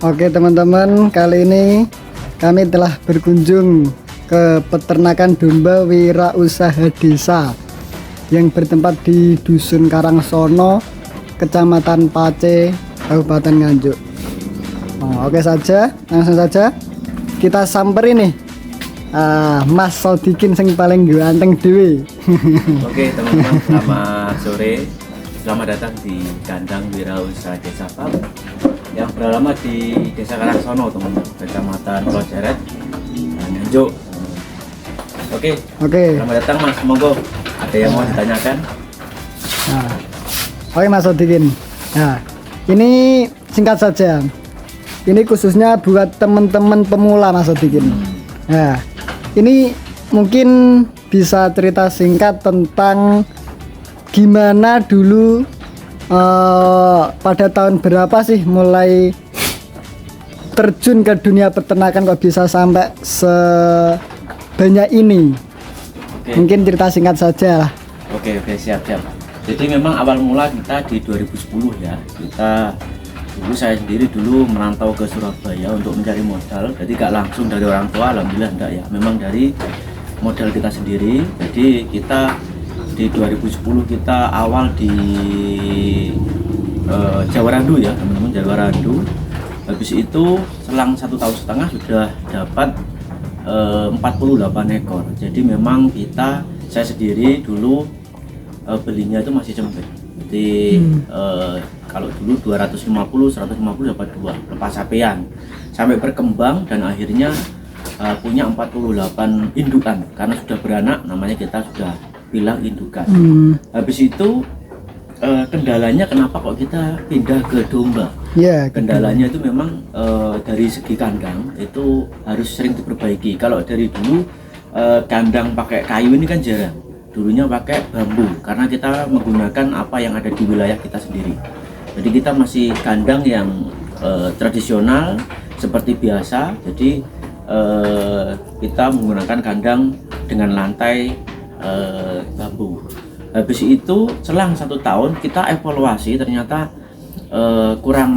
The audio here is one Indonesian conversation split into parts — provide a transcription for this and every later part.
Oke teman-teman, kali ini kami telah berkunjung ke peternakan domba Wirausaha Desa yang bertempat di Dusun Karangsono, Kecamatan Pace, Kabupaten Nganjuk. Oke saja, langsung saja kita samperin nih Mas Sodikin sing paling ganteng dewe. Oke teman-teman, selamat sore. Selamat datang di kandang Wirausaha Desa Pam yang beralamat di Desa Karangsono, teman-teman, Kecamatan Plojeret, Nganjuk. Oke. Selamat datang Mas, monggo. Ada yang mau ditanyakan? Oke Mas Sodikin. Nah, ini singkat saja. Ini khususnya buat teman-teman pemula Mas Sodikin. Nah, ini mungkin bisa cerita singkat tentang gimana dulu pada tahun berapa sih mulai terjun ke dunia peternakan kok bisa sampai sebanyak ini? Oke. Mungkin cerita singkat saja lah. Oke, siap. Jadi memang awal mula kita di 2010 ya. Saya sendiri dulu merantau ke Surabaya untuk mencari modal. Jadi gak langsung dari orang tua, alhamdulillah enggak ya. Memang dari modal kita sendiri. Jadi kita di 2010 kita awal di Jawarandu ya teman-teman, Jawarandu. Habis itu selang 1,5 tahun sudah dapat 48 ekor. Jadi memang saya sendiri dulu belinya itu masih cempit. Jadi kalau dulu 250 dapat 2 lepas sapian sampai berkembang dan akhirnya punya 48 indukan. Karena sudah beranak namanya kita sudah bilang indukan. Habis itu kendalanya kenapa kok kita pindah ke domba? Kendalanya itu memang dari segi kandang itu harus sering diperbaiki. Kalau dari dulu kandang pakai kayu ini kan jarang. Dulunya pakai bambu karena kita menggunakan apa yang ada di wilayah kita sendiri. Jadi kita masih kandang yang tradisional seperti biasa. Jadi kita menggunakan kandang dengan lantai bambu. Habis itu selang 1 tahun kita evaluasi, ternyata kurang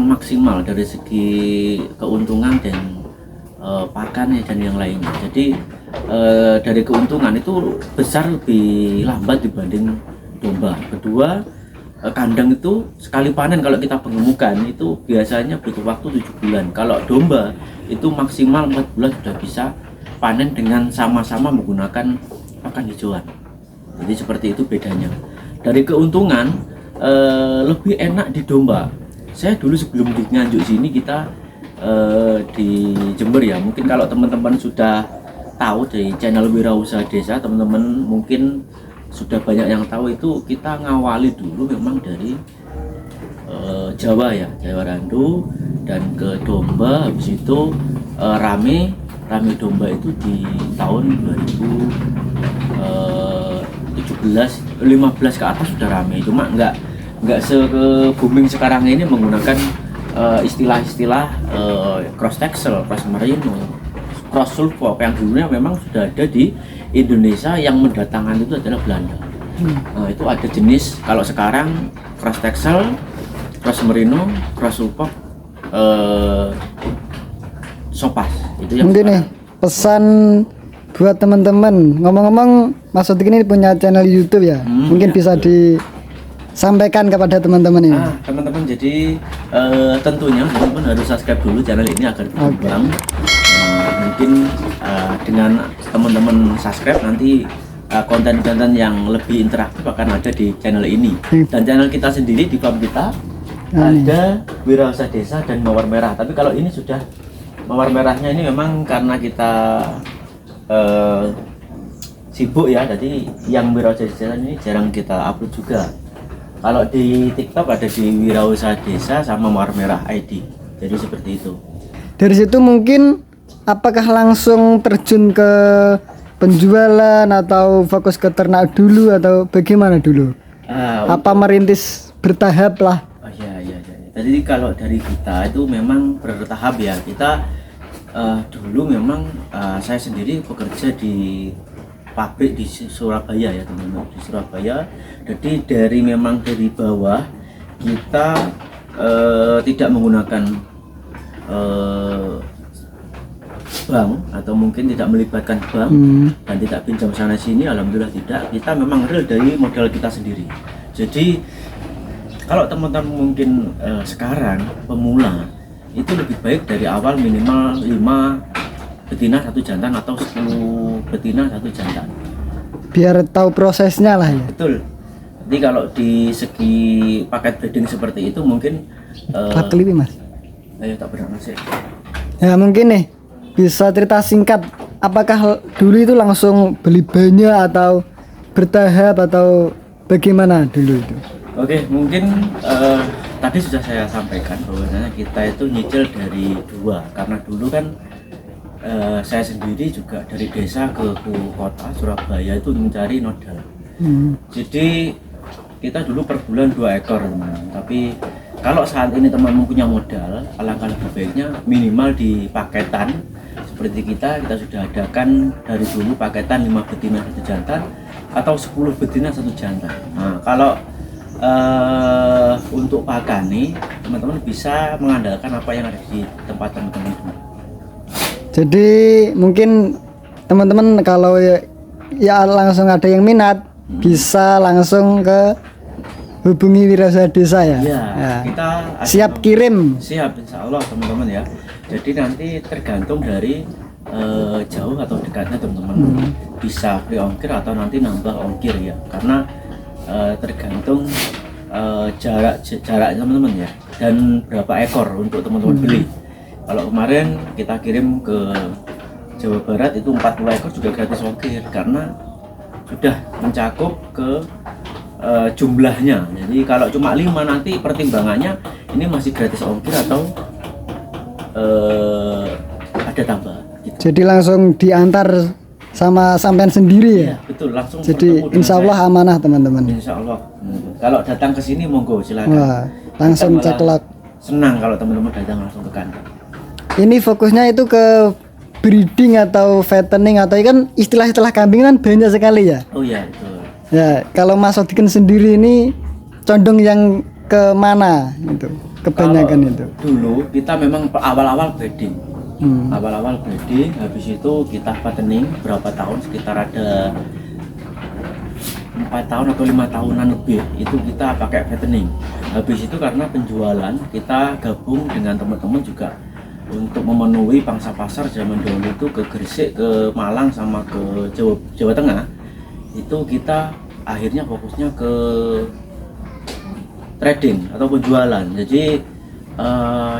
maksimal dari segi keuntungan dan pakan dan yang lainnya. Jadi dari keuntungan itu besar lebih lambat dibanding domba. Kedua, kandang itu sekali panen kalau kita pengemukan itu biasanya butuh waktu 7 bulan. Kalau domba itu maksimal 4 bulan sudah bisa panen dengan sama-sama menggunakan pakan hijauan. Jadi seperti itu bedanya. Dari keuntungan lebih enak di domba. Saya dulu sebelum di Nganjuk sini kita di Jember ya. Mungkin kalau teman-teman sudah tahu dari channel Wirausaha Desa, teman-teman mungkin sudah banyak yang tahu itu kita ngawali dulu memang dari Jawa ya, Jawarandu dan ke domba. Habis itu rame domba itu di tahun 2015 ke atas sudah rame. Cuma nggak booming sekarang ini menggunakan istilah-istilah cross texel, cross merino, cross sulfok yang dulunya memang sudah ada di Indonesia. Yang mendatangkan itu adalah Belanda. Nah, itu ada jenis, kalau sekarang cross texel, cross merino, cross sulfok, sopas. Itu yang mungkin nih pesan buat teman-teman. Ngomong-ngomong, Mas Sodikin ini punya channel YouTube ya. Mungkin bisa disampaikan kepada teman-teman ini. Teman-teman, jadi tentunya teman-teman harus subscribe dulu channel ini agar berkembang. Mungkin dengan teman-teman subscribe nanti konten-konten yang lebih interaktif akan ada di channel ini. Dan channel kita sendiri di farm kita ada Wirausaha Desa dan Mawar Merah. Tapi kalau ini sudah Mawar Merahnya ini memang karena kita sibuk ya, jadi yang Wirausaha Desa ini jarang kita upload juga. Kalau di TikTok ada di Wirausaha Desa sama Mawar Merah ID. Jadi seperti itu. Dari situ mungkin apakah langsung terjun ke penjualan atau fokus ke ternak dulu atau bagaimana dulu? Apa merintis bertahap lah? Oh iya. Jadi kalau dari kita itu memang bertahap ya. Kita dulu memang saya sendiri bekerja di pabrik di Surabaya ya teman-teman, di Surabaya. Jadi dari bawah kita tidak menggunakan bank atau mungkin tidak melibatkan bank dan tidak pinjam sana sini, alhamdulillah tidak. Kita memang real dari modal kita sendiri. Jadi kalau teman-teman mungkin sekarang pemula itu lebih baik dari awal minimal 5 betina 1 jantan atau 10 betina 1 jantan. Biar tahu prosesnya lah ya. Betul. Jadi kalau di segi paket breeding seperti itu mungkin Keliwi mas. Ayo tak pernah ngasih. Ya mungkin nih bisa cerita singkat. Apakah dulu itu langsung beli banyak atau bertahap atau bagaimana dulu itu? Oke, mungkin tadi sudah saya sampaikan bahwasanya kita itu nyicil dari 2 karena dulu kan saya sendiri juga dari desa ke kota Surabaya itu mencari modal. Jadi kita dulu per bulan 2 ekor teman. Tapi kalau saat ini teman punya modal, alangkah lebih baiknya minimal di paketan seperti kita sudah adakan dari dulu paketan 5 betina 1 jantan atau 10 betina 1 jantan. Nah kalau untuk pakani teman-teman bisa mengandalkan apa yang ada di tempat teman-teman. Jadi mungkin teman-teman kalau ya langsung ada yang minat bisa langsung ke hubungi Wirausaha Desa ya. Ya. Kita siap kirim. Siap insya Allah teman-teman ya. Jadi nanti tergantung dari jauh atau dekatnya teman-teman. Bisa free ongkir atau nanti nambah ongkir ya. Karena tergantung jarak teman-teman ya dan berapa ekor untuk teman-teman beli. Kalau kemarin kita kirim ke Jawa Barat itu 40 ekor juga gratis ongkir karena sudah mencakup ke jumlahnya. Jadi kalau cuma 5 nanti pertimbangannya ini masih gratis ongkir atau ada tambah gitu. Jadi langsung diantar sama sampean sendiri ya? Betul, langsung. Jadi insya Allah amanah teman-teman. Insya Allah. Kalau datang ke sini monggo silakan. Wah, langsung ceklok. Senang kalau teman-teman datang langsung ke kandang. Ini fokusnya itu ke breeding atau fattening atau kan istilah-istilah kambing kan banyak sekali ya? Oh iya betul. Ya kalau Mas Odikin sendiri ini condong yang ke mana itu? Kebanyakan kalau itu. Dulu kita memang awal-awal breeding. Awal-awal breeding, habis itu kita fattening berapa tahun, sekitar ada 4 tahun atau 5 tahunan lebih itu kita pakai fattening. Habis itu karena penjualan kita gabung dengan teman-teman juga untuk memenuhi pangsa pasar zaman dulu itu ke Gresik, ke Malang sama ke Jawa Tengah. Itu kita akhirnya fokusnya ke trading atau penjualan. Jadi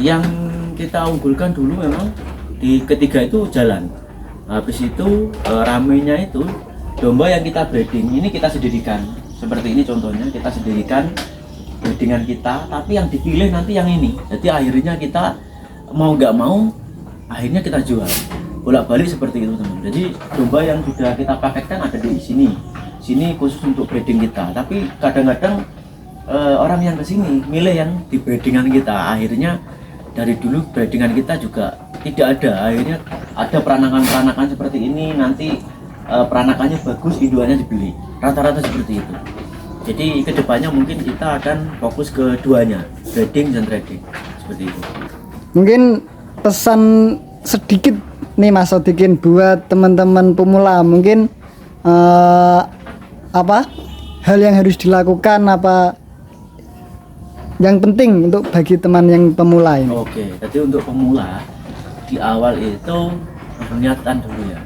yang kita unggulkan dulu memang di ketiga itu jalan. Habis itu ramenya itu domba yang kita breeding ini kita sendirikan. Seperti ini contohnya kita sendirikan breedingan kita, tapi yang dipilih nanti yang ini. Jadi akhirnya kita mau nggak mau akhirnya kita jual. Bolak-balik seperti itu teman. Jadi domba yang sudah kita paketkan ada di sini. Sini khusus untuk breeding kita. Tapi kadang-kadang orang yang kesini milih yang di breedingan kita. Akhirnya dari dulu breedingan kita juga tidak ada. Akhirnya ada peranakan-peranakan seperti ini. Nanti peranakannya bagus, induannya dibeli. Rata-rata seperti itu. Jadi kedepannya mungkin kita akan fokus ke duanya, breeding dan trading seperti itu. Mungkin pesan sedikit nih Mas Odikin buat teman-teman pemula, mungkin apa hal yang harus dilakukan, apa yang penting untuk bagi teman yang pemula ini? Oke, jadi untuk pemula di awal itu niatan dulu ya,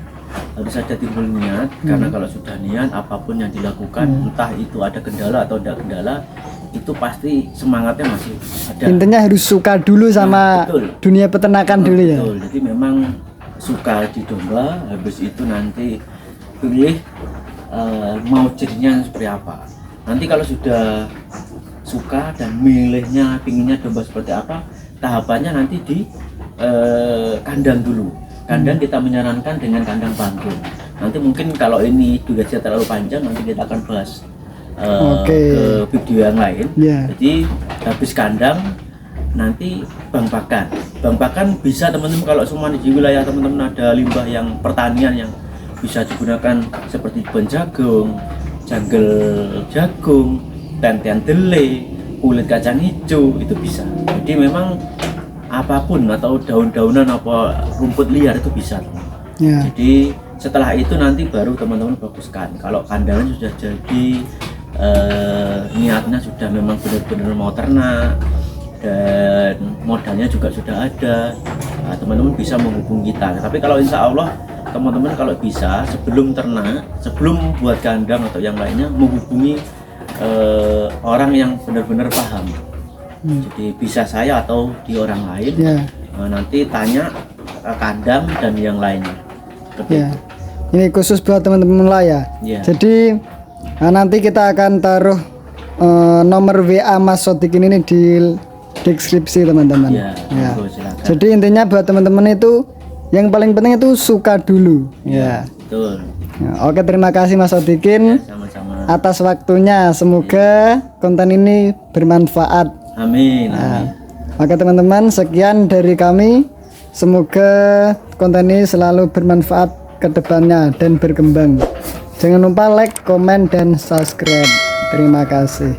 harus ada timbul niat. Karena kalau sudah niat apapun yang dilakukan, entah itu ada kendala atau tidak kendala, itu pasti semangatnya masih ada. Intinya harus suka dulu sama dunia peternakan dulu ya. Betul. Jadi memang suka di domba, habis itu nanti pilih mau jadinya seperti apa. Nanti kalau sudah suka dan milihnya pinginnya domba seperti apa, tahapannya nanti di kandang dulu. Kandang kita menyarankan dengan kandang panggung. Nanti mungkin kalau ini durasinya terlalu panjang, nanti kita akan bahas Oke. ke video yang lain. Ya. Jadi habis kandang nanti bang pakan bisa teman-teman, kalau semua di wilayah teman-teman ada limbah yang pertanian yang bisa digunakan seperti ban jagung, janggel jagung, tentian dele, kulit kacang hijau, itu bisa. Jadi memang apapun atau daun-daunan apa rumput liar itu bisa, teman. Ya. Jadi setelah itu nanti baru teman-teman baguskan. Kalau kandangnya sudah jadi, niatnya sudah memang benar-benar mau ternak dan modalnya juga sudah ada, nah, teman-teman bisa menghubungi kita. Tapi kalau insya Allah teman-teman kalau bisa sebelum ternak, sebelum buat kandang atau yang lainnya, menghubungi orang yang benar-benar paham. Jadi bisa saya atau di orang lain. Ya. Nanti tanya kandang dan yang lainnya. Seperti Ya. itu. Ini khusus buat teman-teman lah ya. Ya. Jadi nanti kita akan taruh nomor WA Mas Sodikin ini di deskripsi teman-teman. Ya, Ya. monggo, silakan. Jadi intinya buat teman-teman itu yang paling penting itu suka dulu. Ya. Betul. Ya, oke, terima kasih Mas Sodikin Sama-sama. atas waktunya. Semoga konten ini bermanfaat. Amin. Nah, oke teman-teman, sekian dari kami. Semoga konten ini selalu bermanfaat ke depannya dan berkembang. Jangan lupa like, komen, dan subscribe. Terima kasih.